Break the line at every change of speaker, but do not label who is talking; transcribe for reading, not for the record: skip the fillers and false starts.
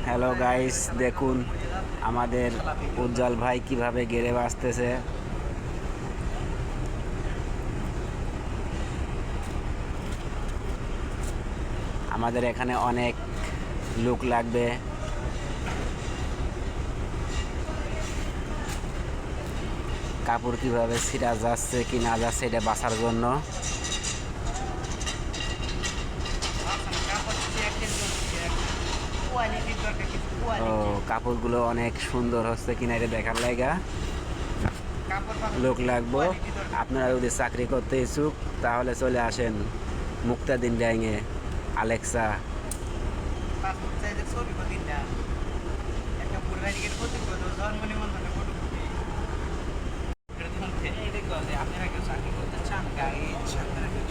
Hello guys, দেখুন আমাদের উজ্জ্বল ভাই কিভাবে গেড়ে বাঁচতেছে। আমাদের এখানে অনেক লোক লাগবে। কাপড় কিভাবে ছিঁড়া যাচ্ছে কি না যাচ্ছে এটা বাঁচার জন্য। ও কাপড়গুলো অনেক সুন্দর হচ্ছে কিনা এটা দেখার লাইগা লোক লাগবো। আপনারা যদি চাকরি করতে ইচ্ছুক তাহলে চলে আসেন মুক্তাদিন গ্যাংয়ে। আলেক্সা আপনারা কেউ চাকরি করতে চান, গাইড আপনারা কেউ